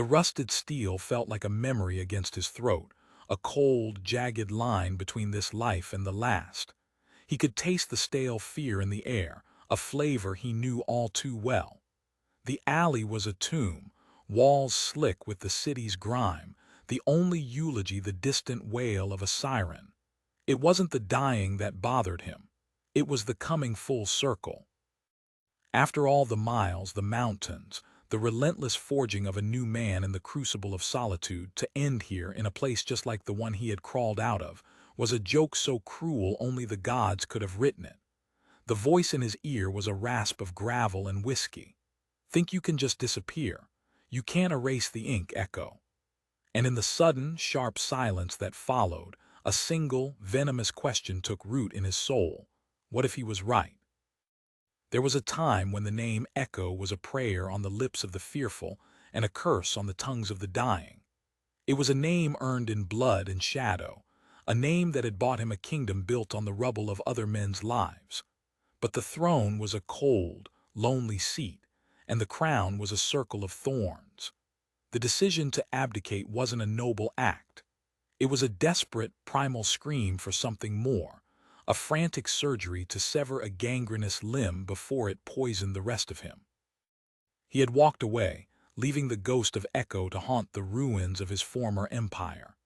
The rusted steel felt like a memory against his throat, a cold, jagged line between this life and the last. He could taste the stale fear in the air, a flavor he knew all too well. The alley was a tomb, walls slick with the city's grime, the only eulogy the distant wail of a siren. It wasn't the dying that bothered him. It was the coming full circle. After all the miles, the mountains, the relentless forging of a new man in the crucible of solitude, to end here in a place just like the one he had crawled out of, was a joke so cruel only the gods could have written it. The voice in his ear was a rasp of gravel and whiskey. Think you can just disappear? You can't erase the ink, Echo. And in the sudden, sharp silence that followed, a single, venomous question took root in his soul. What if he was right? There was a time when the name Echo was a prayer on the lips of the fearful and a curse on the tongues of the dying. It was a name earned in blood and shadow, a name that had bought him a kingdom built on the rubble of other men's lives. But the throne was a cold, lonely seat, and the crown was a circle of thorns. The decision to abdicate wasn't a noble act. It was a desperate, primal scream for something more, a frantic surgery to sever a gangrenous limb before it poisoned the rest of him. He had walked away, leaving the ghost of Echo to haunt the ruins of his former empire.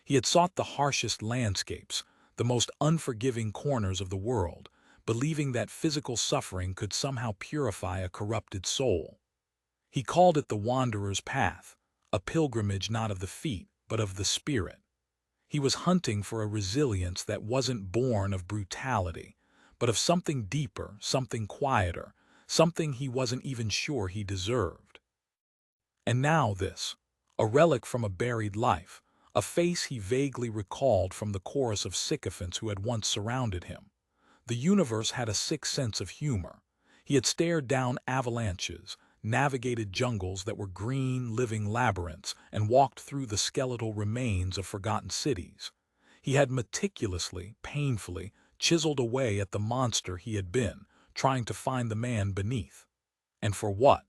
He had sought the harshest landscapes, the most unforgiving corners of the world, believing that physical suffering could somehow purify a corrupted soul. He called it the wanderer's path, a pilgrimage not of the feet, but of the spirit. He was hunting for a resilience that wasn't born of brutality, but of something deeper, something quieter, something he wasn't even sure he deserved. And now this, a relic from a buried life, a face he vaguely recalled from the chorus of sycophants who had once surrounded him. The universe had a sick sense of humor. He had stared down avalanches, navigated jungles that were green, living labyrinths, and walked through the skeletal remains of forgotten cities. He had meticulously, painfully, chiseled away at the monster he had been, trying to find the man beneath. And for what?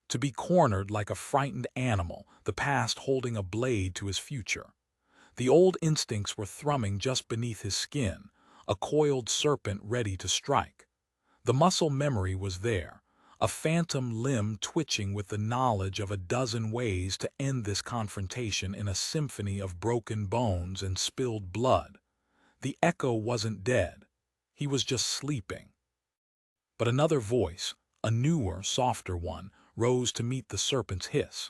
To be cornered like a frightened animal, the past holding a blade to his future. The old instincts were thrumming just beneath his skin, a coiled serpent ready to strike. The muscle memory was there, a phantom limb twitching with the knowledge of a dozen ways to end this confrontation in a symphony of broken bones and spilled blood. The Echo wasn't dead. He was just sleeping. But another voice, a newer, softer one, rose to meet the serpent's hiss.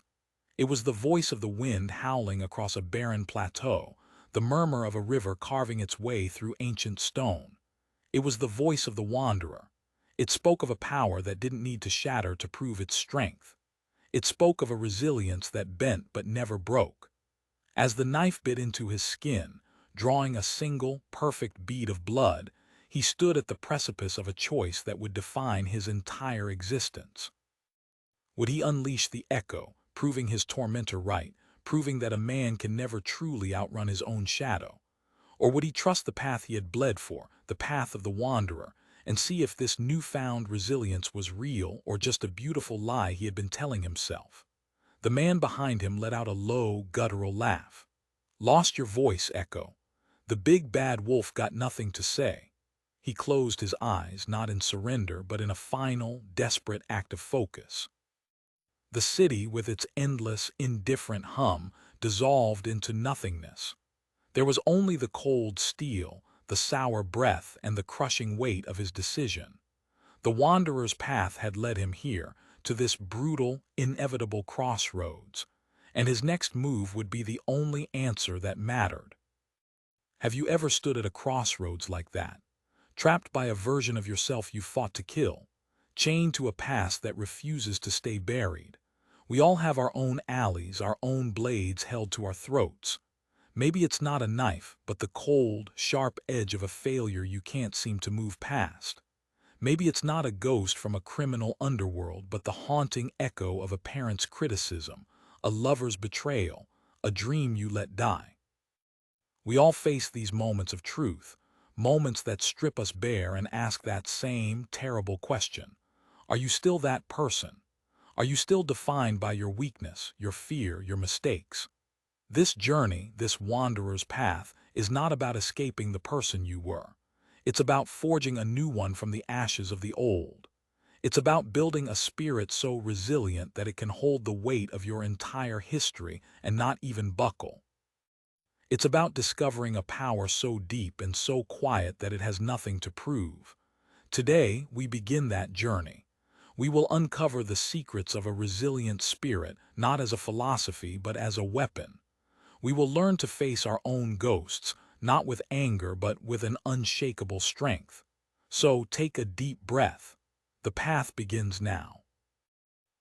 It was the voice of the wind howling across a barren plateau, the murmur of a river carving its way through ancient stone. It was the voice of the wanderer. It spoke of a power that didn't need to shatter to prove its strength. It spoke of a resilience that bent but never broke. As the knife bit into his skin, drawing a single, perfect bead of blood, he stood at the precipice of a choice that would define his entire existence. Would he unleash the Echo, proving his tormentor right, proving that a man can never truly outrun his own shadow? Or would he trust the path he had bled for, the path of the wanderer, and see if this newfound resilience was real or just a beautiful lie he had been telling himself? The man behind him let out a low, guttural laugh. "Lost your voice, Echo." The big bad wolf got nothing to say. He closed his eyes, not in surrender, but in a final, desperate act of focus. The city, with its endless, indifferent hum, dissolved into nothingness. There was only the cold steel, the sour breath, and the crushing weight of his decision. The wanderer's path had led him here, to this brutal, inevitable crossroads, and his next move would be the only answer that mattered. Have you ever stood at a crossroads like that, trapped by a version of yourself you fought to kill, chained to a past that refuses to stay buried? We all have our own alleys, our own blades held to our throats. Maybe it's not a knife, but the cold, sharp edge of a failure you can't seem to move past. Maybe it's not a ghost from a criminal underworld, but the haunting echo of a parent's criticism, a lover's betrayal, a dream you let die. We all face these moments of truth, moments that strip us bare and ask that same terrible question. Are you still that person? Are you still defined by your weakness, your fear, your mistakes? This journey, this wanderer's path, is not about escaping the person you were. It's about forging a new one from the ashes of the old. It's about building a spirit so resilient that it can hold the weight of your entire history and not even buckle. It's about discovering a power so deep and so quiet that it has nothing to prove. Today, we begin that journey. We will uncover the secrets of a resilient spirit, not as a philosophy, but as a weapon. We will learn to face our own ghosts, not with anger, but with an unshakable strength. So take a deep breath. The path begins now.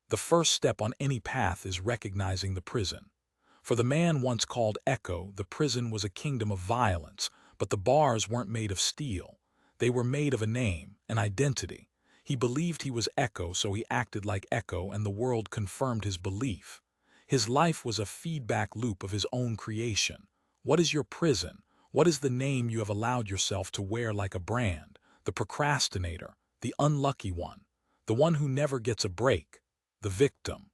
The first step on any path is recognizing the prison. For the man once called Echo, the prison was a kingdom of violence, but the bars weren't made of steel. They were made of a name, an identity. He believed he was Echo, so he acted like Echo, and the world confirmed his belief. His life was a feedback loop of his own creation. What is your prison? What is the name you have allowed yourself to wear like a brand? The procrastinator, the unlucky one, the one who never gets a break, the victim.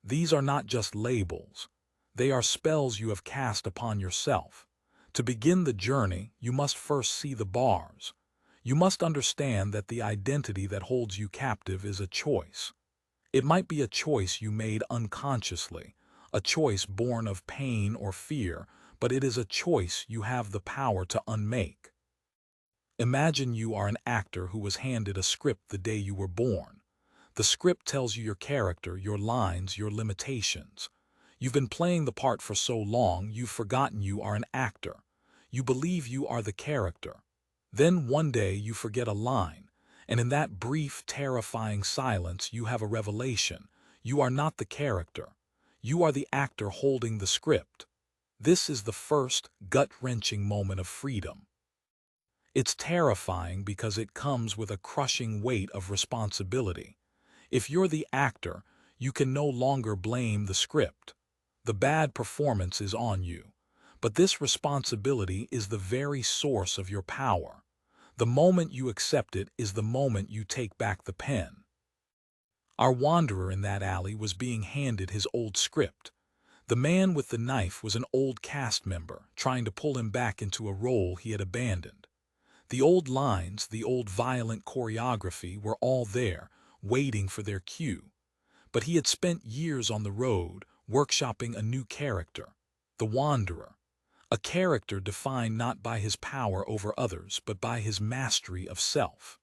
These are not just labels. They are spells you have cast upon yourself. To begin the journey, you must first see the bars. You must understand that the identity that holds you captive is a choice. It might be a choice you made unconsciously, a choice born of pain or fear, but it is a choice you have the power to unmake. Imagine you are an actor who was handed a script the day you were born. The script tells you your character, your lines, your limitations. You've been playing the part for so long, you've forgotten you are an actor. You believe you are the character. Then one day you forget a line, and in that brief, terrifying silence you have a revelation. You are not the character. You are the actor holding the script. This is the first, gut-wrenching moment of freedom. It's terrifying because it comes with a crushing weight of responsibility. If you're the actor, you can no longer blame the script. The bad performance is on you. But this responsibility is the very source of your power. The moment you accept it is the moment you take back the pen. Our wanderer in that alley was being handed his old script. The man with the knife was an old cast member, trying to pull him back into a role he had abandoned. The old lines, the old violent choreography were all there, waiting for their cue. But he had spent years on the road, workshopping a new character, the Wanderer, a character defined not by his power over others, but by his mastery of self.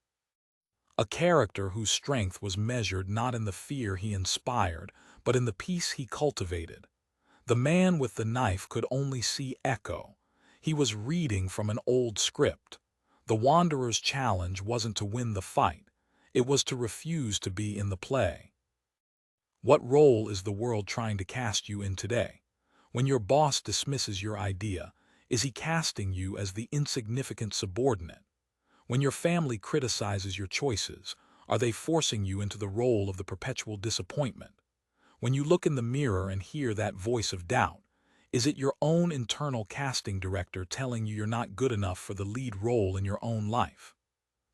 A character whose strength was measured not in the fear he inspired, but in the peace he cultivated. The man with the knife could only see Echo. He was reading from an old script. The Wanderer's challenge wasn't to win the fight. It was to refuse to be in the play. What role is the world trying to cast you in today? When your boss dismisses your idea, is he casting you as the insignificant subordinate? When your family criticizes your choices, are they forcing you into the role of the perpetual disappointment? When you look in the mirror and hear that voice of doubt, is it your own internal casting director telling you you're not good enough for the lead role in your own life?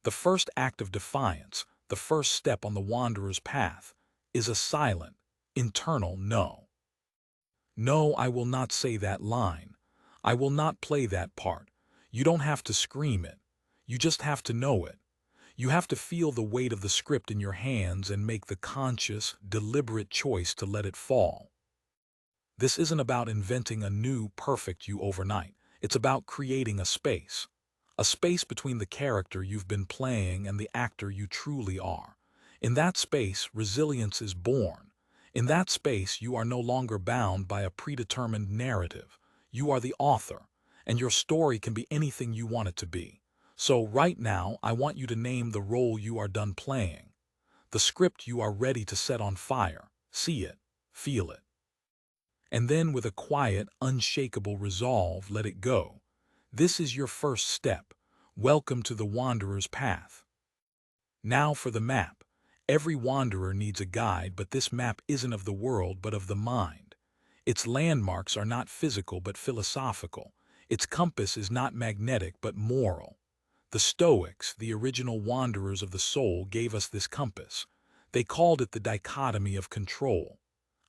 The first act of defiance, the first step on the wanderer's path, is a silent, internal no. No, I will not say that line. I will not play that part. You don't have to scream it. You just have to know it. You have to feel the weight of the script in your hands and make the conscious, deliberate choice to let it fall. This isn't about inventing a new, perfect you overnight. It's about creating a space. A space between the character you've been playing and the actor you truly are. In that space, resilience is born. In that space, you are no longer bound by a predetermined narrative. You are the author, and your story can be anything you want it to be. So right now, I want you to name the role you are done playing, the script you are ready to set on fire. See it, feel it. And then with a quiet, unshakable resolve, let it go. This is your first step. Welcome to the wanderer's path. Now for the map. Every wanderer needs a guide, but this map isn't of the world, but of the mind. Its landmarks are not physical, but philosophical. Its compass is not magnetic, but moral. The Stoics, the original wanderers of the soul, gave us this compass. They called it the dichotomy of control,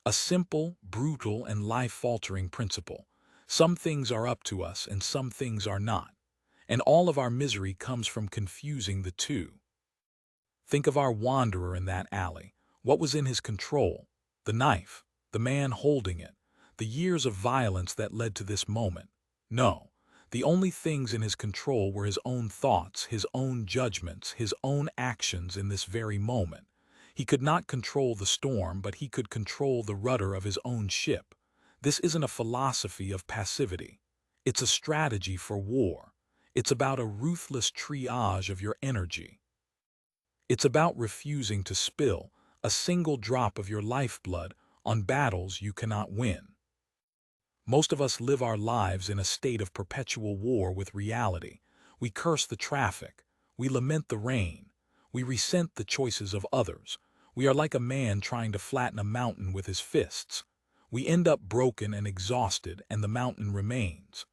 a simple, brutal, and life-altering principle. Some things are up to us and some things are not, and all of our misery comes from confusing the two. Think of our wanderer in that alley. What was in his control? The knife, the man holding it, the years of violence that led to this moment. No, the only things in his control were his own thoughts, his own judgments, his own actions in this very moment. He could not control the storm, but he could control the rudder of his own ship. This isn't a philosophy of passivity. It's a strategy for war. It's about a ruthless triage of your energy. It's about refusing to spill a single drop of your lifeblood on battles you cannot win. Most of us live our lives in a state of perpetual war with reality. We curse the traffic. We lament the rain. We resent the choices of others. We are like a man trying to flatten a mountain with his fists. We end up broken and exhausted, and the mountain remains.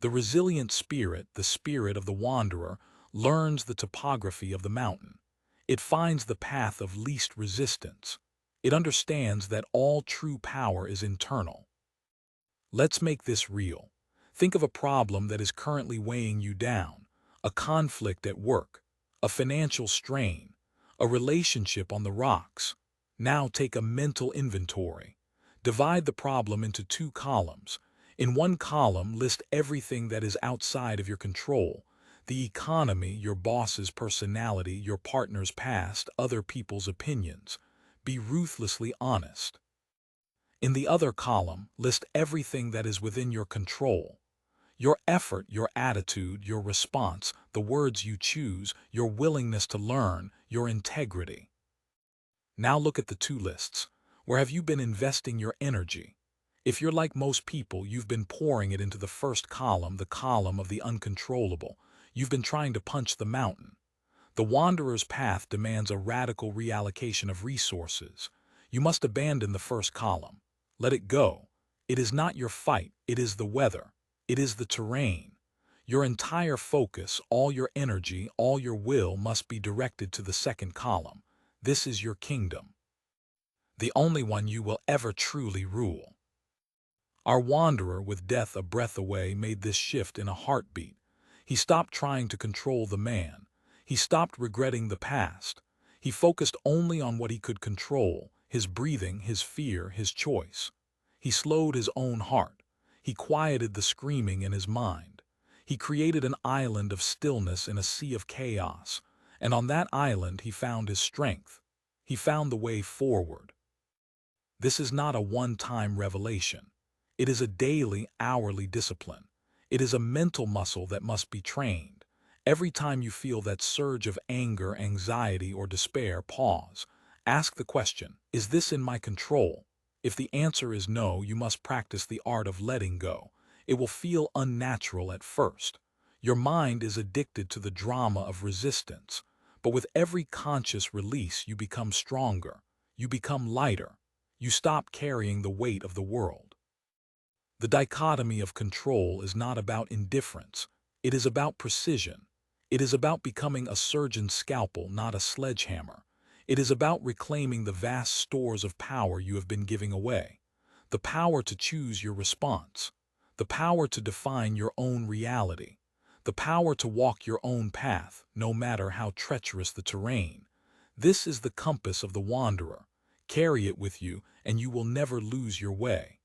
The resilient spirit, the spirit of the wanderer, learns the topography of the mountain. It finds the path of least resistance. It understands that all true power is internal. Let's make this real. Think of a problem that is currently weighing you down, a conflict at work, a financial strain, a relationship on the rocks. Now take a mental inventory. Divide the problem into two columns. In one column, list everything that is outside of your control: the economy, your boss's personality, your partner's past, other people's opinions. Be ruthlessly honest. In the other column, list everything that is within your control: your effort, your attitude, your response, the words you choose, your willingness to learn, your integrity. Now look at the two lists. Where have you been investing your energy? If you're like most people, you've been pouring it into the first column, the column of the uncontrollable. You've been trying to punch the mountain. The wanderer's path demands a radical reallocation of resources. You must abandon the first column. Let it go. It is not your fight, it is the weather. It is the terrain. Your entire focus, all your energy, all your will must be directed to the second column. This is your kingdom, the only one you will ever truly rule. Our wanderer, with death a breath away, made this shift in a heartbeat. He stopped trying to control the man. He stopped regretting the past. He focused only on what he could control: his breathing, his fear, his choice. He slowed his own heart. He quieted the screaming in his mind. He created an island of stillness in a sea of chaos, and on that island he found his strength. He found the way forward. This is not a one-time revelation. It is a daily, hourly discipline. It is a mental muscle that must be trained. Every time you feel that surge of anger, anxiety, or despair, pause. Ask the question, is this in my control? If the answer is no, you must practice the art of letting go. It will feel unnatural at first. Your mind is addicted to the drama of resistance. But with every conscious release, you become stronger. You become lighter. You stop carrying the weight of the world. The dichotomy of control is not about indifference. It is about precision. It is about becoming a surgeon's scalpel, not a sledgehammer. It is about reclaiming the vast stores of power you have been giving away. The power to choose your response. The power to define your own reality. The power to walk your own path, no matter how treacherous the terrain. This is the compass of the wanderer. Carry it with you, and you will never lose your way.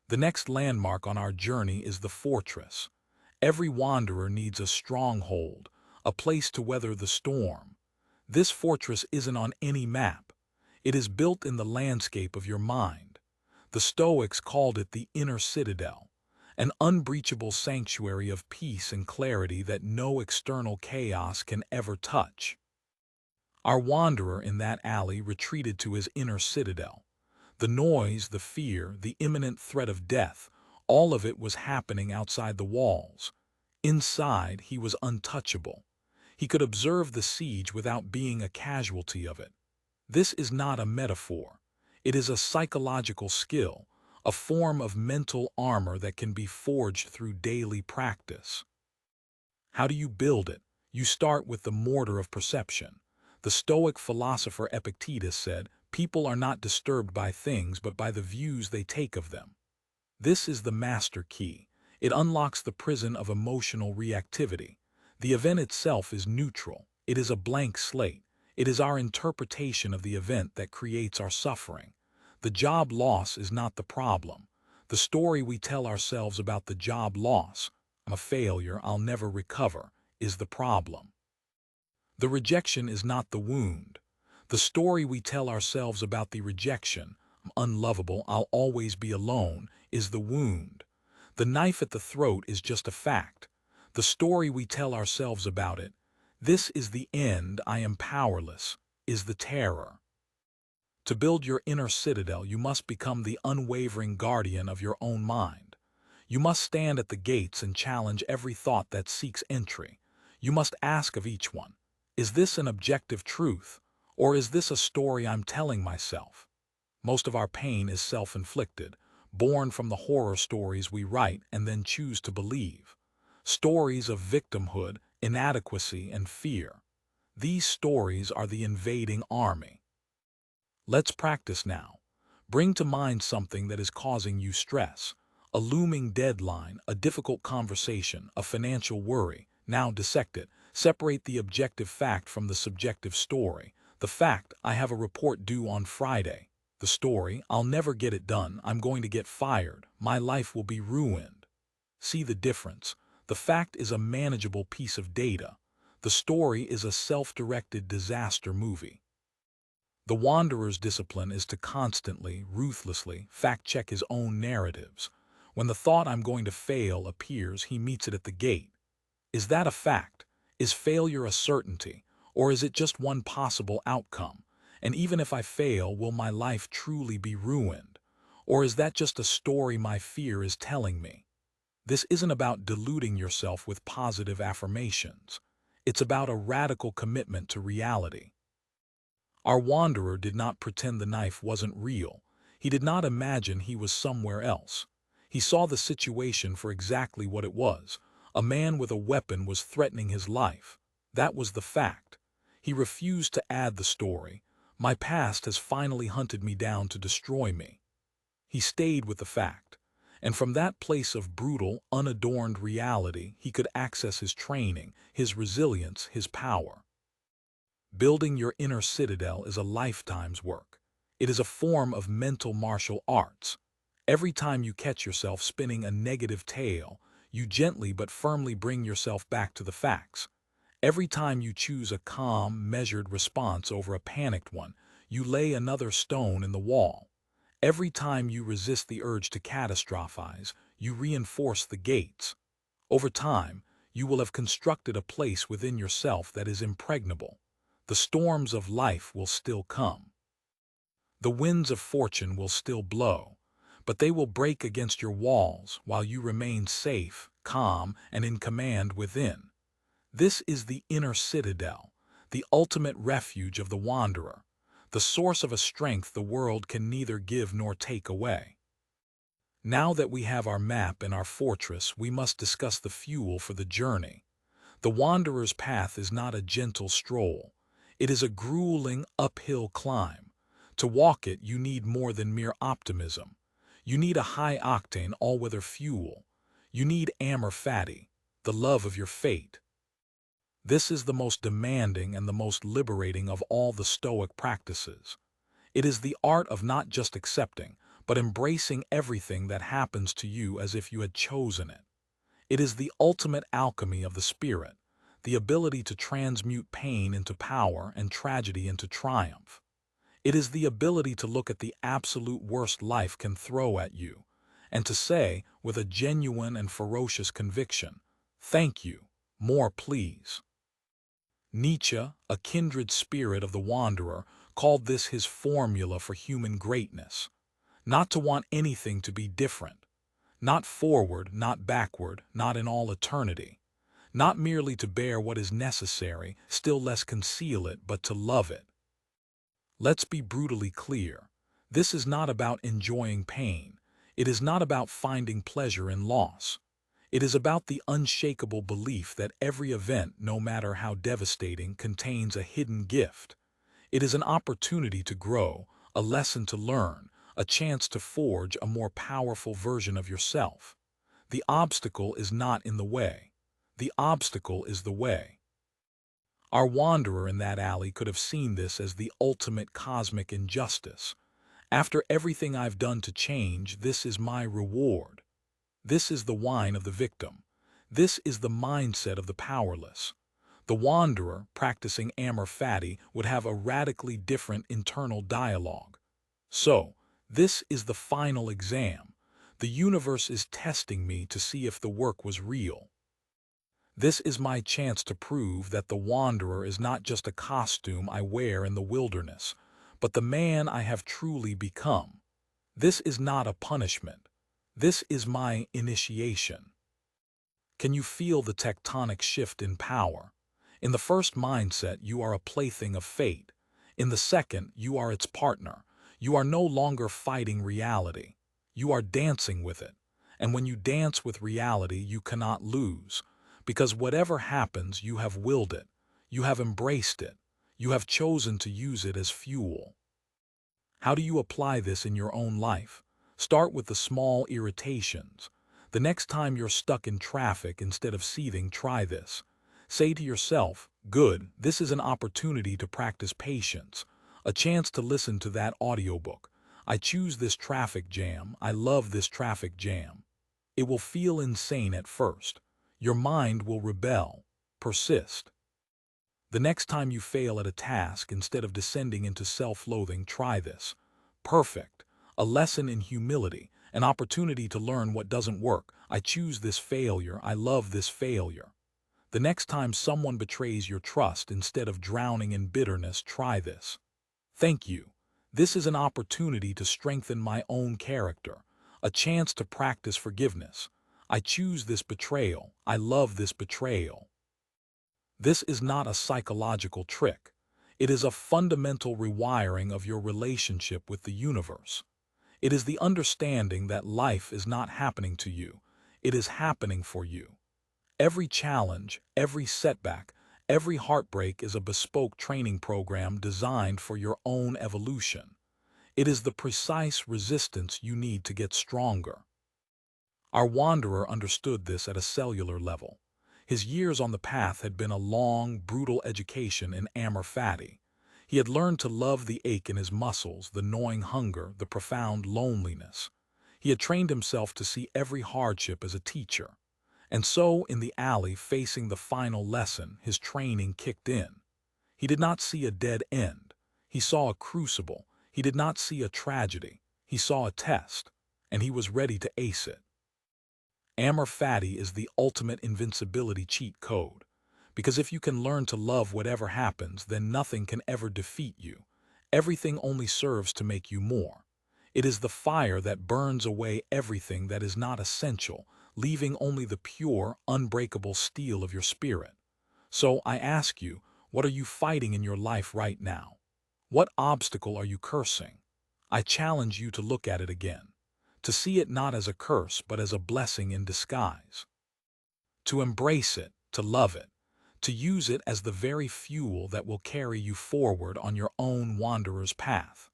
The next landmark on our journey is the fortress. Every wanderer needs a stronghold, a place to weather the storm. This fortress isn't on any map. It is built in the landscape of your mind. The Stoics called it the inner citadel, an unbreachable sanctuary of peace and clarity that no external chaos can ever touch. Our wanderer in that alley retreated to his inner citadel. The noise, the fear, the imminent threat of death, all of it was happening outside the walls. Inside, he was untouchable. He could observe the siege without being a casualty of it. This is not a metaphor. It is a psychological skill, a form of mental armor that can be forged through daily practice. How do you build it? You start with the mortar of perception. The Stoic philosopher Epictetus said, "People are not disturbed by things but by the views they take of them." This is the master key. It unlocks the prison of emotional reactivity. The event itself is neutral. It is a blank slate. It is our interpretation of the event that creates our suffering. The job loss is not the problem. The story we tell ourselves about the job loss, "I'm a failure, I'll never recover," is the problem. The rejection is not the wound. The story we tell ourselves about the rejection, "I'm unlovable, I'll always be alone," is the wound. The knife at the throat is just a fact. The story we tell ourselves about it, "This is the end, I am powerless," is the terror. To build your inner citadel, you must become the unwavering guardian of your own mind. You must stand at the gates and challenge every thought that seeks entry. You must ask of each one, "Is this an objective truth, or is this a story I'm telling myself?" Most of our pain is self-inflicted, born from the horror stories we write and then choose to believe. Stories of victimhood, inadequacy, and fear. These stories are the invading army. Let's practice now. Bring to mind something that is causing you stress. A looming deadline, a difficult conversation, a financial worry. Now dissect it. Separate the objective fact from the subjective story. The fact, "I have a report due on Friday." The story, "I'll never get it done, I'm going to get fired, my life will be ruined." See the difference. The fact is a manageable piece of data. The story is a self-directed disaster movie. The wanderer's discipline is to constantly, ruthlessly, fact-check his own narratives. When the thought, "I'm going to fail," appears, he meets it at the gate. Is that a fact? Is failure a certainty? Or is it just one possible outcome? And even if I fail, will my life truly be ruined? Or is that just a story my fear is telling me? This isn't about deluding yourself with positive affirmations. It's about a radical commitment to reality. Our wanderer did not pretend the knife wasn't real. He did not imagine he was somewhere else. He saw the situation for exactly what it was. A man with a weapon was threatening his life. That was the fact. He refused to add the story, "My past has finally hunted me down to destroy me." He stayed with the fact. And from that place of brutal, unadorned reality, he could access his training, his resilience, his power. Building your inner citadel is a lifetime's work. It is a form of mental martial arts. Every time you catch yourself spinning a negative tale, you gently but firmly bring yourself back to the facts. Every time you choose a calm, measured response over a panicked one, you lay another stone in the wall. Every time you resist the urge to catastrophize, you reinforce the gates. Over time, you will have constructed a place within yourself that is impregnable. The storms of life will still come. The winds of fortune will still blow, but they will break against your walls while you remain safe, calm, and in command within. This is the inner citadel, the ultimate refuge of the wanderer, the source of a strength the world can neither give nor take away. Now that we have our map and our fortress, we must discuss the fuel for the journey. The wanderer's path is not a gentle stroll. It is a grueling, uphill climb. To walk it, you need more than mere optimism. You need a high-octane, all-weather fuel. You need amber fatty, the love of your fate. This is the most demanding and the most liberating of all the Stoic practices. It is the art of not just accepting, but embracing everything that happens to you as if you had chosen it. It is the ultimate alchemy of the spirit, the ability to transmute pain into power and tragedy into triumph. It is the ability to look at the absolute worst life can throw at you, and to say, with a genuine and ferocious conviction, "Thank you, more please." Nietzsche, a kindred spirit of the wanderer, called this his formula for human greatness. Not to want anything to be different. Not forward, not backward, not in all eternity. Not merely to bear what is necessary, still less conceal it, but to love it. Let's be brutally clear. This is not about enjoying pain. It is not about finding pleasure in loss. It is about the unshakable belief that every event, no matter how devastating, contains a hidden gift. It is an opportunity to grow, a lesson to learn, a chance to forge a more powerful version of yourself. The obstacle is not in the way. The obstacle is the way. Our wanderer in that alley could have seen this as the ultimate cosmic injustice. After everything I've done to change, this is my reward. This is the whine of the victim. This is the mindset of the powerless. The wanderer, practicing amor fati, would have a radically different internal dialogue. So, this is the final exam. The universe is testing me to see if the work was real. This is my chance to prove that the wanderer is not just a costume I wear in the wilderness, but the man I have truly become. This is not a punishment. This is my initiation. Can you feel the tectonic shift in power? In the first mindset, you are a plaything of fate. In the second, you are its partner. You are no longer fighting reality. You are dancing with it. And when you dance with reality, you cannot lose. Because whatever happens, you have willed it. You have embraced it. You have chosen to use it as fuel. How do you apply this in your own life? Start with the small irritations. The next time you're stuck in traffic, instead of seething, try this. Say to yourself, good, this is an opportunity to practice patience, a chance to listen to that audiobook. I choose this traffic jam. I love this traffic jam. It will feel insane at first. Your mind will rebel, persist. The next time you fail at a task, instead of descending into self-loathing, try this. Perfect. A lesson in humility, an opportunity to learn what doesn't work. I choose this failure. I love this failure. The next time someone betrays your trust, instead of drowning in bitterness, try this. Thank you. This is an opportunity to strengthen my own character, a chance to practice forgiveness. I choose this betrayal. I love this betrayal. This is not a psychological trick. It is a fundamental rewiring of your relationship with the universe. It is the understanding that life is not happening to you. It is happening for you. Every challenge, every setback, every heartbreak is a bespoke training program designed for your own evolution. It is the precise resistance you need to get stronger. Our wanderer understood this at a cellular level. His years on the path had been a long, brutal education in amor fati. He had learned to love the ache in his muscles, the gnawing hunger, the profound loneliness. He had trained himself to see every hardship as a teacher. And so, in the alley, facing the final lesson, his training kicked in. He did not see a dead end. He saw a crucible. He did not see a tragedy. He saw a test, and he was ready to ace it. Amor fati is the ultimate invincibility cheat code, because if you can learn to love whatever happens, then nothing can ever defeat you. Everything only serves to make you more. It is the fire that burns away everything that is not essential, leaving only the pure, unbreakable steel of your spirit. So I ask you, what are you fighting in your life right now? What obstacle are you cursing? I challenge you to look at it again, to see it not as a curse but as a blessing in disguise, to embrace it, to love it, to use it as the very fuel that will carry you forward on your own wanderer's path.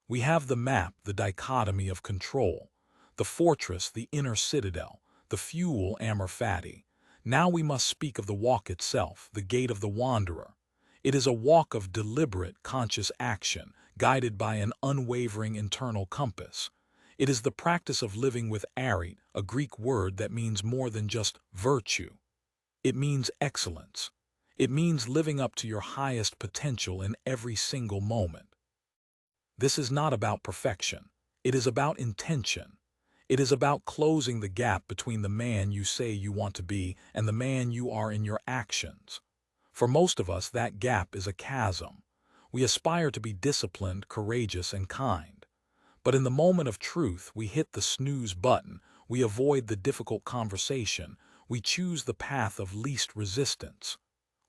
We have the map, the dichotomy of control, the fortress, the inner citadel, the fuel, amor fati. Now we must speak of the walk itself, the gate of the wanderer. It is a walk of deliberate, conscious action, guided by an unwavering internal compass. It is the practice of living with arit, a Greek word that means more than just virtue. It means excellence. It means living up to your highest potential in every single moment. This is not about perfection. It is about intention. It is about closing the gap between the man you say you want to be and the man you are in your actions. For most of us, that gap is a chasm. We aspire to be disciplined, courageous, and kind. But in the moment of truth, we hit the snooze button. We avoid the difficult conversation. We choose the path of least resistance.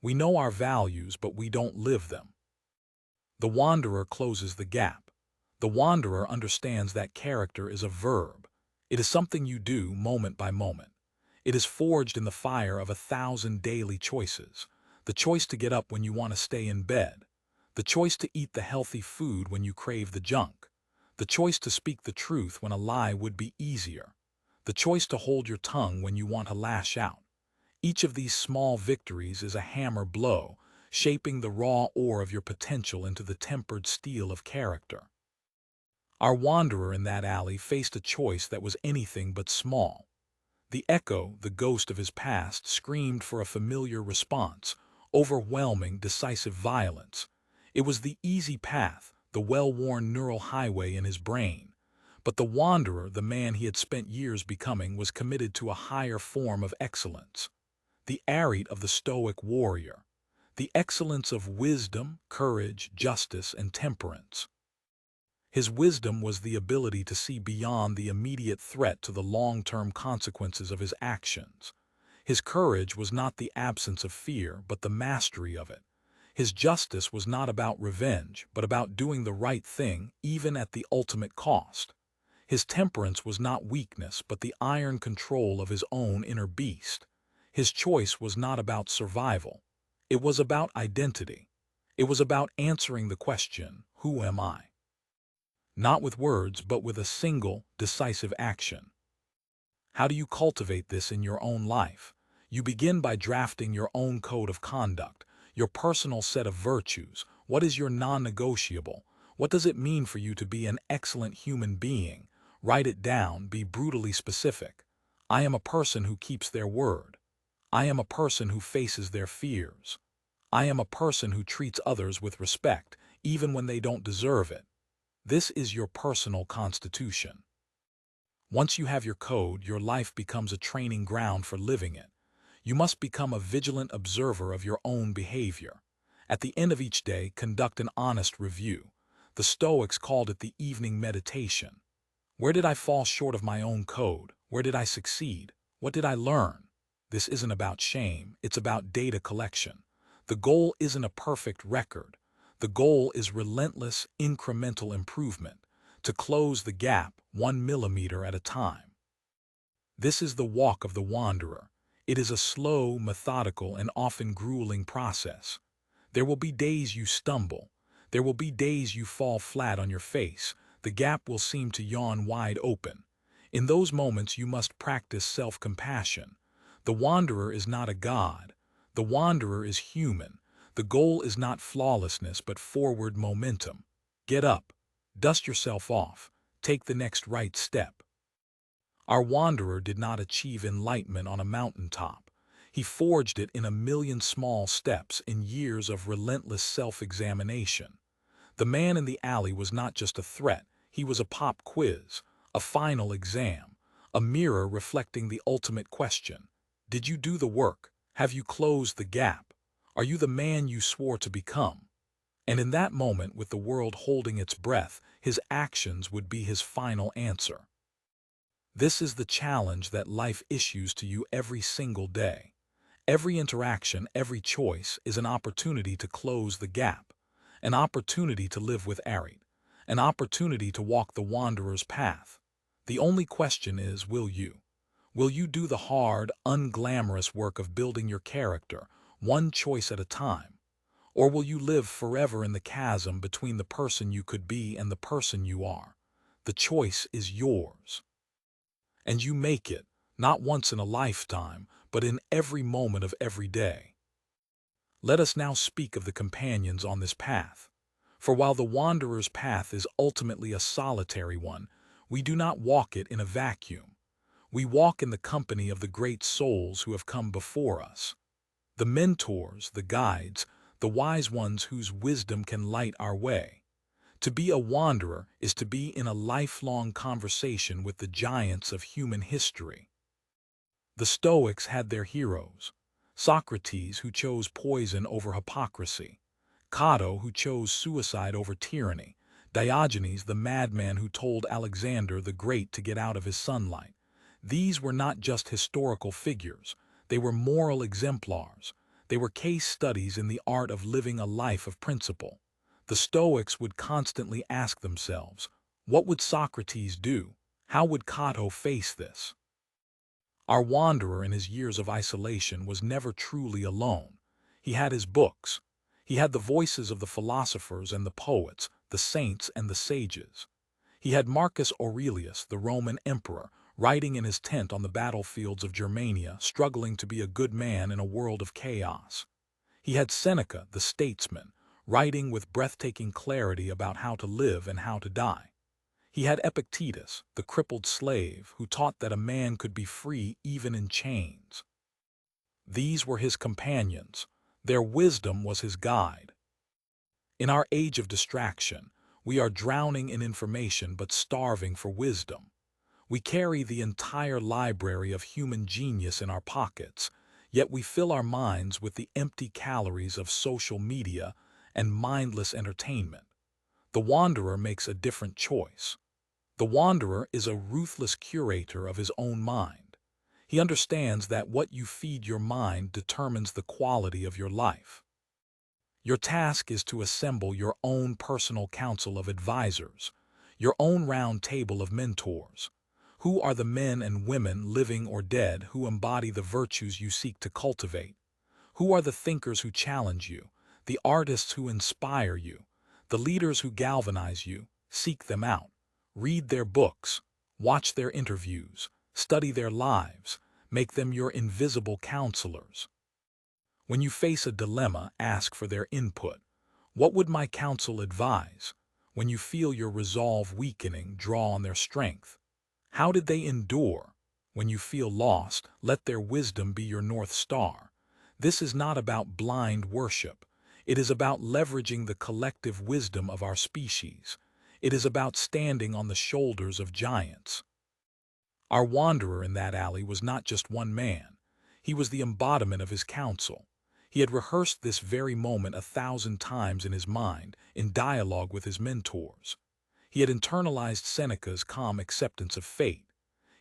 We know our values, but we don't live them. The wanderer closes the gap. The wanderer understands that character is a verb. It is something you do moment by moment. It is forged in the fire of 1,000 daily choices. The choice to get up when you want to stay in bed. The choice to eat the healthy food when you crave the junk. The choice to speak the truth when a lie would be easier. The choice to hold your tongue when you want to lash out. Each of these small victories is a hammer blow, shaping the raw ore of your potential into the tempered steel of character. Our wanderer in that alley faced a choice that was anything but small. The echo, the ghost of his past, screamed for a familiar response, overwhelming, decisive violence. It was the easy path, the well-worn neural highway in his brain. But the wanderer, the man he had spent years becoming, was committed to a higher form of excellence. The arete of the Stoic warrior. The excellence of wisdom, courage, justice, and temperance. His wisdom was the ability to see beyond the immediate threat to the long-term consequences of his actions. His courage was not the absence of fear, but the mastery of it. His justice was not about revenge, but about doing the right thing, even at the ultimate cost. His temperance was not weakness, but the iron control of his own inner beast. His choice was not about survival. It was about identity. It was about answering the question, who am I? Not with words, but with a single, decisive action. How do you cultivate this in your own life? You begin by drafting your own code of conduct, your personal set of virtues. What is your non-negotiable? What does it mean for you to be an excellent human being? Write it down, be brutally specific. I am a person who keeps their word. I am a person who faces their fears. I am a person who treats others with respect, even when they don't deserve it. This is your personal constitution. Once you have your code, your life becomes a training ground for living it. You must become a vigilant observer of your own behavior. At the end of each day, conduct an honest review. The Stoics called it the evening meditation. Where did I fall short of my own code? Where did I succeed? What did I learn? This isn't about shame, it's about data collection. The goal isn't a perfect record. The goal is relentless, incremental improvement, to close the gap 1 millimeter at a time. This is the walk of the wanderer. It is a slow, methodical, and often grueling process. There will be days you stumble. There will be days you fall flat on your face. The gap will seem to yawn wide open. In those moments you must practice self-compassion. The wanderer is not a god. The wanderer is human. The goal is not flawlessness, but forward momentum. Get up. Dust yourself off. Take the next right step. Our wanderer did not achieve enlightenment on a mountaintop. He forged it in a million small steps, in years of relentless self-examination. The man in the alley was not just a threat. He was a pop quiz, a final exam, a mirror reflecting the ultimate question. Did you do the work? Have you closed the gap? Are you the man you swore to become? And in that moment, with the world holding its breath, his actions would be his final answer. This is the challenge that life issues to you every single day. Every interaction, every choice is an opportunity to close the gap, an opportunity to live with arete, an opportunity to walk the wanderer's path. The only question is, will you? Will you do the hard, unglamorous work of building your character, one choice at a time? Or will you live forever in the chasm between the person you could be and the person you are? The choice is yours. And you make it, not once in a lifetime, but in every moment of every day. Let us now speak of the companions on this path. For while the wanderer's path is ultimately a solitary one, we do not walk it in a vacuum. We walk in the company of the great souls who have come before us. The mentors, the guides, the wise ones whose wisdom can light our way. To be a wanderer is to be in a lifelong conversation with the giants of human history. The Stoics had their heroes. Socrates, who chose poison over hypocrisy. Cato, who chose suicide over tyranny. Diogenes, the madman who told Alexander the Great to get out of his sunlight. These were not just historical figures. They were moral exemplars. They were case studies in the art of living a life of principle. The Stoics would constantly ask themselves, what would Socrates do? How would Cato face this? Our wanderer in his years of isolation was never truly alone. He had his books. He had the voices of the philosophers and the poets, the saints and the sages. He had Marcus Aurelius, the Roman emperor, writing in his tent on the battlefields of Germania, struggling to be a good man in a world of chaos. He had Seneca, the statesman, writing with breathtaking clarity about how to live and how to die. He had Epictetus, the crippled slave, who taught that a man could be free even in chains. These were his companions. Their wisdom was his guide. In our age of distraction, we are drowning in information but starving for wisdom. We carry the entire library of human genius in our pockets, yet we fill our minds with the empty calories of social media and mindless entertainment. The wanderer makes a different choice. The wanderer is a ruthless curator of his own mind. He understands that what you feed your mind determines the quality of your life. Your task is to assemble your own personal council of advisors, your own round table of mentors. Who are the men and women, living or dead, who embody the virtues you seek to cultivate? Who are the thinkers who challenge you, the artists who inspire you, the leaders who galvanize you? Seek them out. Read their books, watch their interviews, study their lives, make them your invisible counselors. When you face a dilemma, ask for their input. What would my counsel advise? When you feel your resolve weakening, draw on their strength. How did they endure? When you feel lost, let their wisdom be your North Star. This is not about blind worship. It is about leveraging the collective wisdom of our species. It is about standing on the shoulders of giants. Our wanderer in that alley was not just one man. He was the embodiment of his counsel. He had rehearsed this very moment 1,000 times in his mind, in dialogue with his mentors. He had internalized Seneca's calm acceptance of fate.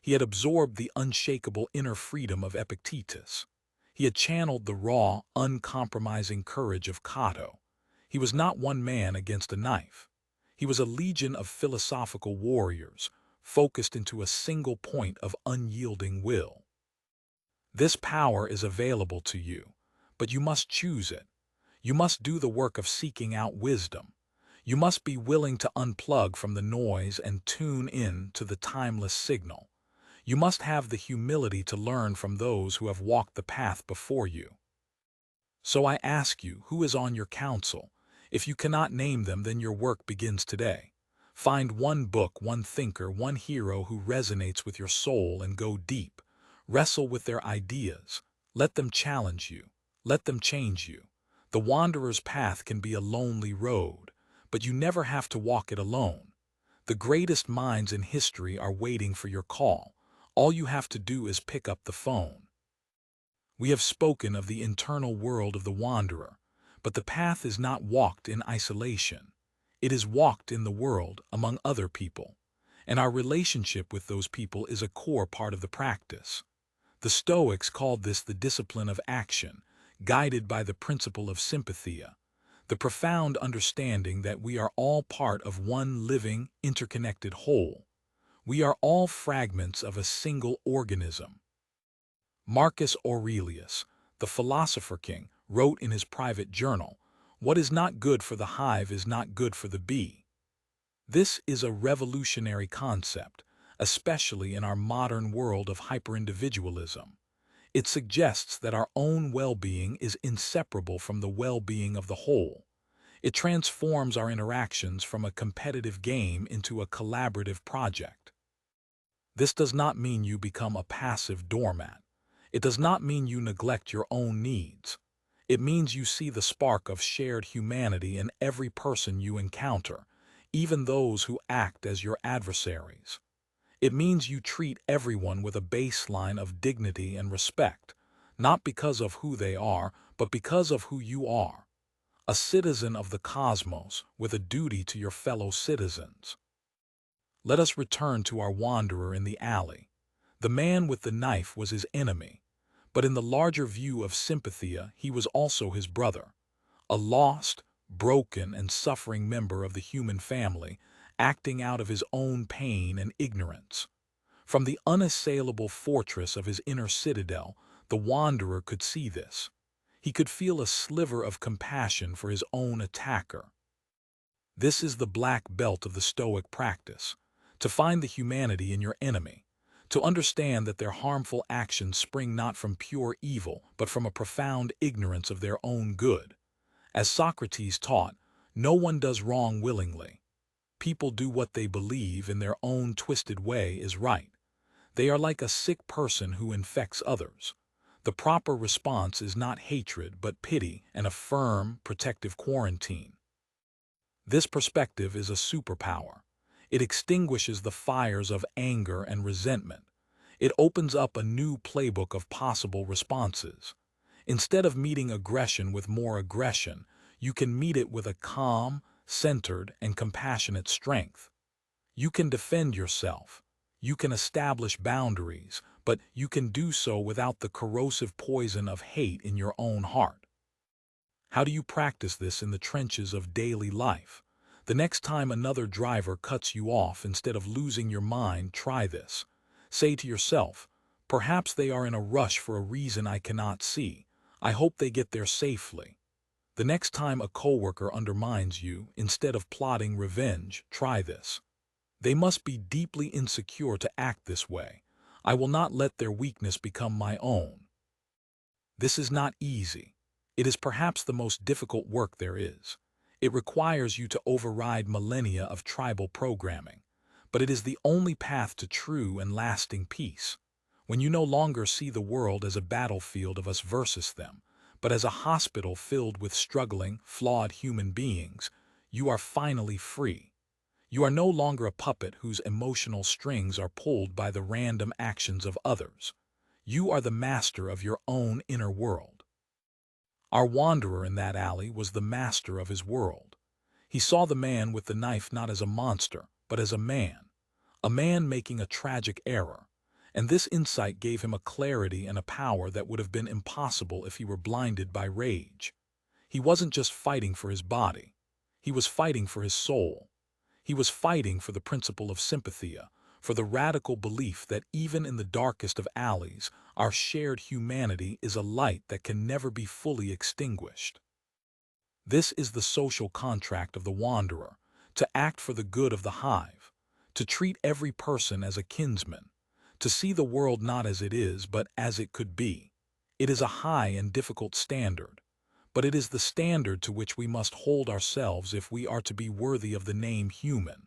He had absorbed the unshakable inner freedom of Epictetus. He had channeled the raw, uncompromising courage of Cato. He was not one man against a knife. He was a legion of philosophical warriors, focused into a single point of unyielding will. This power is available to you, but you must choose it. You must do the work of seeking out wisdom. You must be willing to unplug from the noise and tune in to the timeless signal. You must have the humility to learn from those who have walked the path before you. So I ask you, who is on your council? If you cannot name them, then your work begins today. Find one book, one thinker, one hero who resonates with your soul and go deep. Wrestle with their ideas. Let them challenge you. Let them change you. The wanderer's path can be a lonely road, but you never have to walk it alone. The greatest minds in history are waiting for your call. All you have to do is pick up the phone. We have spoken of the internal world of the wanderer, but the path is not walked in isolation. It is walked in the world among other people, and our relationship with those people is a core part of the practice. The Stoics called this the discipline of action, guided by the principle of sympathia, the profound understanding that we are all part of one living, interconnected whole. We are all fragments of a single organism. Marcus Aurelius, the philosopher king, wrote in his private journal, "What is not good for the hive is not good for the bee." This is a revolutionary concept, especially in our modern world of hyperindividualism. It suggests that our own well-being is inseparable from the well-being of the whole. It transforms our interactions from a competitive game into a collaborative project. This does not mean you become a passive doormat. It does not mean you neglect your own needs. It means you see the spark of shared humanity in every person you encounter, even those who act as your adversaries. It means you treat everyone with a baseline of dignity and respect, not because of who they are, but because of who you are. A citizen of the cosmos with a duty to your fellow citizens. Let us return to our wanderer in the alley. The man with the knife was his enemy, but in the larger view of sympathia, he was also his brother, a lost, broken, and suffering member of the human family, acting out of his own pain and ignorance. From the unassailable fortress of his inner citadel, the wanderer could see this. He could feel a sliver of compassion for his own attacker. This is the black belt of the Stoic practice: to find the humanity in your enemy, to understand that their harmful actions spring not from pure evil, but from a profound ignorance of their own good. As Socrates taught, no one does wrong willingly. People do what they believe in their own twisted way is right. They are like a sick person who infects others. The proper response is not hatred, but pity and a firm, protective quarantine. This perspective is a superpower. It extinguishes the fires of anger and resentment. It opens up a new playbook of possible responses. Instead of meeting aggression with more aggression, you can meet it with a calm, centered, and compassionate strength. You can defend yourself. You can establish boundaries, but you can do so without the corrosive poison of hate in your own heart. How do you practice this in the trenches of daily life? The next time another driver cuts you off, instead of losing your mind, try this. Say to yourself, perhaps they are in a rush for a reason I cannot see. I hope they get there safely. The next time a coworker undermines you, instead of plotting revenge, try this. They must be deeply insecure to act this way. I will not let their weakness become my own. This is not easy. It is perhaps the most difficult work there is. It requires you to override millennia of tribal programming. But it is the only path to true and lasting peace. When you no longer see the world as a battlefield of us versus them, but as a hospital filled with struggling, flawed human beings, you are finally free. You are no longer a puppet whose emotional strings are pulled by the random actions of others. You are the master of your own inner world. Our wanderer in that alley was the master of his world. He saw the man with the knife not as a monster, but as a man making a tragic error, and this insight gave him a clarity and a power that would have been impossible if he were blinded by rage. He wasn't just fighting for his body. He was fighting for his soul. He was fighting for the principle of sympathia, for the radical belief that even in the darkest of alleys, our shared humanity is a light that can never be fully extinguished. This is the social contract of the wanderer: to act for the good of the hive, to treat every person as a kinsman, to see the world not as it is, but as it could be. It is a high and difficult standard, but it is the standard to which we must hold ourselves if we are to be worthy of the name human.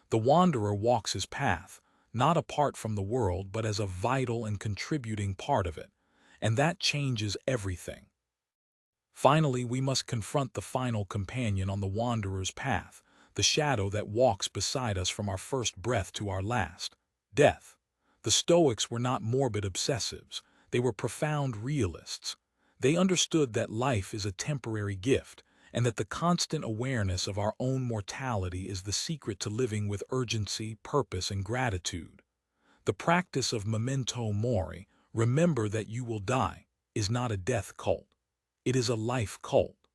The wanderer walks his path, not apart from the world, but as a vital and contributing part of it, and that changes everything. Finally, we must confront the final companion on the wanderer's path, the shadow that walks beside us from our first breath to our last: death. The Stoics were not morbid obsessives. They were profound realists. They understood that life is a temporary gift, and that the constant awareness of our own mortality is the secret to living with urgency, purpose, and gratitude. The practice of memento mori, remember that you will die, is not a death cult. It is a life cult.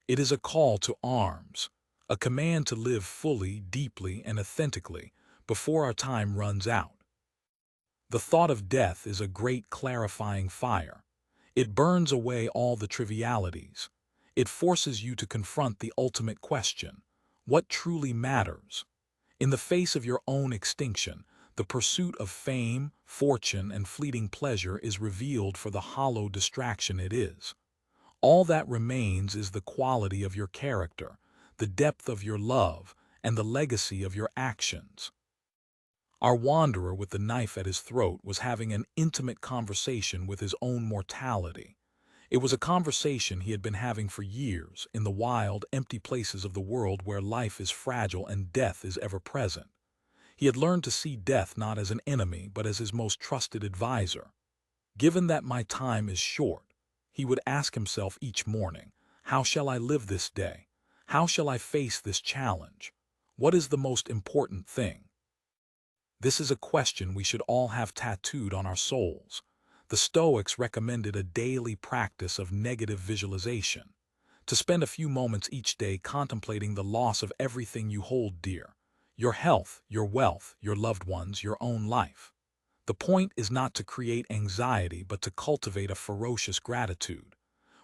It is a call to arms, a command to live fully, deeply, and authentically before our time runs out. The thought of death is a great clarifying fire. It burns away all the trivialities. It forces you to confront the ultimate question: what truly matters? In the face of your own extinction, the pursuit of fame, fortune, and fleeting pleasure is revealed for the hollow distraction it is. All that remains is the quality of your character, the depth of your love, and the legacy of your actions. Our wanderer with the knife at his throat was having an intimate conversation with his own mortality. It was a conversation he had been having for years, in the wild, empty places of the world where life is fragile and death is ever present. He had learned to see death not as an enemy, but as his most trusted advisor. Given that my time is short, he would ask himself each morning, how shall I live this day? How shall I face this challenge? What is the most important thing? This is a question we should all have tattooed on our souls. The Stoics recommended a daily practice of negative visualization, to spend a few moments each day contemplating the loss of everything you hold dear: Your health, your wealth, your loved ones, your own life. The point is not to create anxiety, but to cultivate a ferocious gratitude.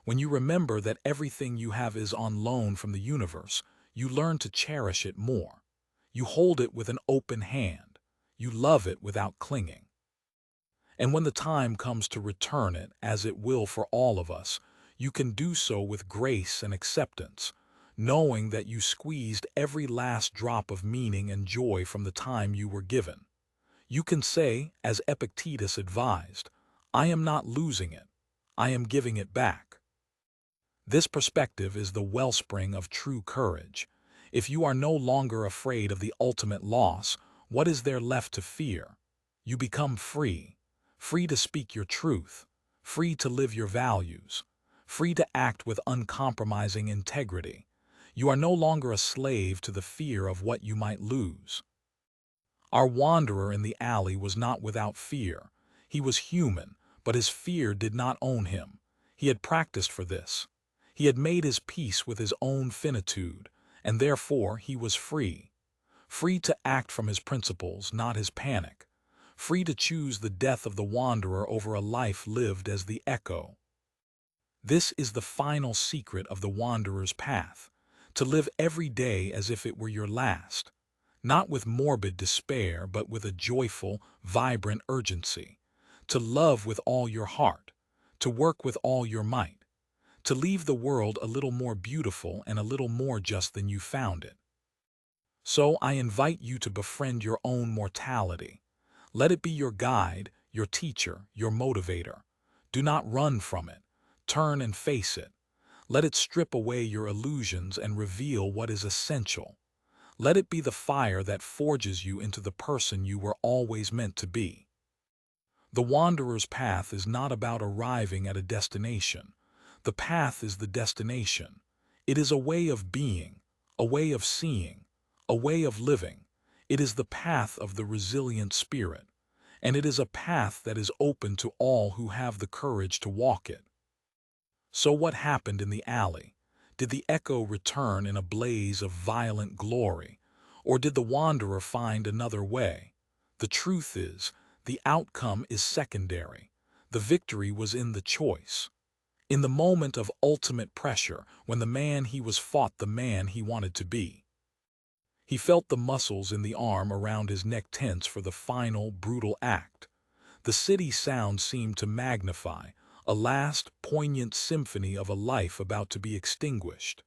When you remember that everything you have is on loan from the universe, you learn to cherish it more. You hold it with an open hand. You love it without clinging. And when the time comes to return it, as it will for all of us, you can do so with grace and acceptance, knowing that you squeezed every last drop of meaning and joy from the time you were given. You can say, as Epictetus advised, "I am not losing it, I am giving it back." This perspective is the wellspring of true courage. If you are no longer afraid of the ultimate loss, what is there left to fear? You become free, free to speak your truth, free to live your values, free to act with uncompromising integrity. You are no longer a slave to the fear of what you might lose. Our wanderer in the alley was not without fear. He was human, but his fear did not own him. He had practiced for this. He had made his peace with his own finitude, and therefore he was free. Free to act from his principles, not his panic. Free to choose the death of the wanderer over a life lived as the echo. This is the final secret of the wanderer's path, to live every day as if it were your last. Not with morbid despair, but with a joyful, vibrant urgency. To love with all your heart, to work with all your might, to leave the world a little more beautiful and a little more just than you found it. So I invite you to befriend your own mortality. Let it be your guide, your teacher, your motivator. Do not run from it. Turn and face it. Let it strip away your illusions and reveal what is essential. Let it be the fire that forges you into the person you were always meant to be. The wanderer's path is not about arriving at a destination. The path is the destination. It is a way of being, a way of seeing, a way of living. It is the path of the resilient spirit, and it is a path that is open to all who have the courage to walk it. So what happened in the alley? Did the echo return in a blaze of violent glory, or did the wanderer find another way? The truth is, the outcome is secondary. The victory was in the choice. In the moment of ultimate pressure, when the man he was fought the man he wanted to be. He felt the muscles in the arm around his neck tense for the final, brutal act. The city sound seemed to magnify, a last, poignant symphony of a life about to be extinguished.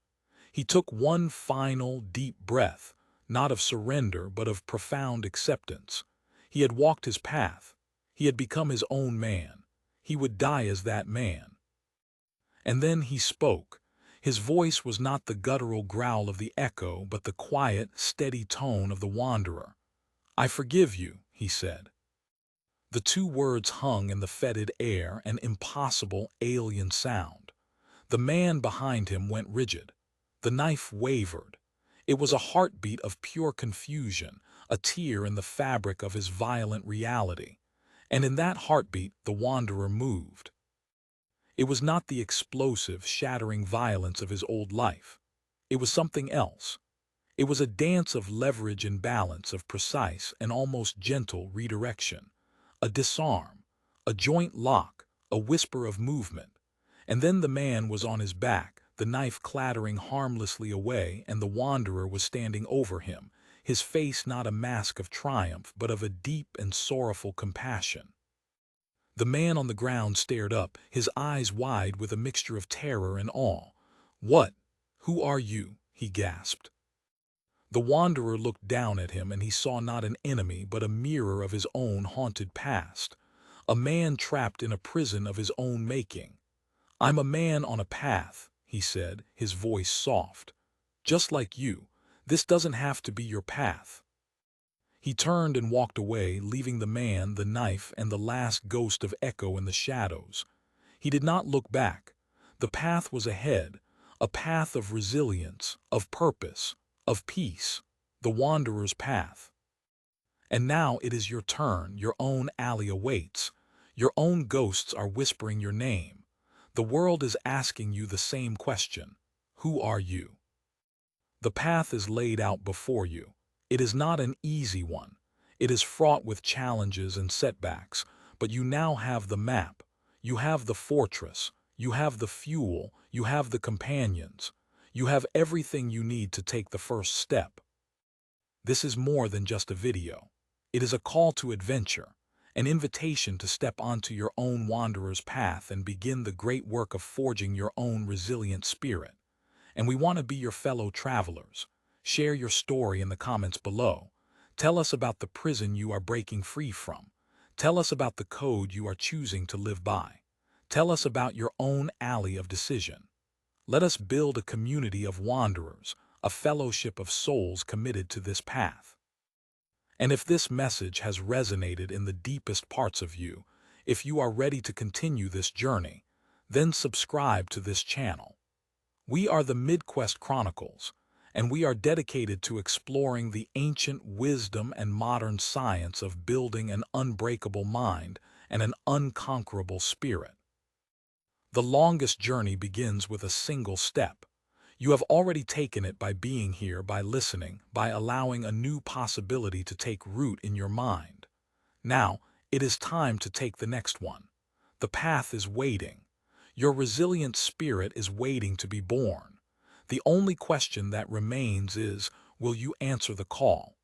He took one final, deep breath, not of surrender but of profound acceptance. He had walked his path. He had become his own man. He would die as that man. And then he spoke. His voice was not the guttural growl of the echo, but the quiet, steady tone of the wanderer. "I forgive you," he said. The two words hung in the fetid air, an impossible, alien sound. The man behind him went rigid. The knife wavered. It was a heartbeat of pure confusion, a tear in the fabric of his violent reality. And in that heartbeat the wanderer moved. It was not the explosive, shattering violence of his old life. It was something else. It was a dance of leverage and balance, of precise and almost gentle redirection. A disarm, a joint lock, a whisper of movement. And then the man was on his back, the knife clattering harmlessly away, and the wanderer was standing over him, his face not a mask of triumph, but of a deep and sorrowful compassion. The man on the ground stared up, his eyes wide with a mixture of terror and awe. "What? Who are you?" he gasped. The wanderer looked down at him, and he saw not an enemy but a mirror of his own haunted past, a man trapped in a prison of his own making. "I'm a man on a path," he said, his voice soft. "Just like you. This doesn't have to be your path." He turned and walked away, leaving the man, the knife, and the last ghost of echo in the shadows. He did not look back. The path was ahead, a path of resilience, of purpose, of peace, the wanderer's path. And now it is your turn. Your own alley awaits. Your own ghosts are whispering your name. The world is asking you the same question. Who are you? The path is laid out before you. It is not an easy one. It is fraught with challenges and setbacks, but you now have the map. You have the fortress. You have the fuel. You have the companions. You have everything you need to take the first step. This is more than just a video. It is a call to adventure, an invitation to step onto your own wanderer's path and begin the great work of forging your own resilient spirit. And we want to be your fellow travelers. Share your story in the comments below. Tell us about the prison you are breaking free from. Tell us about the code you are choosing to live by. Tell us about your own alley of decision. Let us build a community of wanderers, a fellowship of souls committed to this path. And if this message has resonated in the deepest parts of you, if you are ready to continue this journey, then subscribe to this channel. We are the MidQuest Chronicles, and we are dedicated to exploring the ancient wisdom and modern science of building an unbreakable mind and an unconquerable spirit. The longest journey begins with a single step. You have already taken it by being here, by listening, by allowing a new possibility to take root in your mind. Now, it is time to take the next one. The path is waiting. Your resilient spirit is waiting to be born. The only question that remains is, will you answer the call?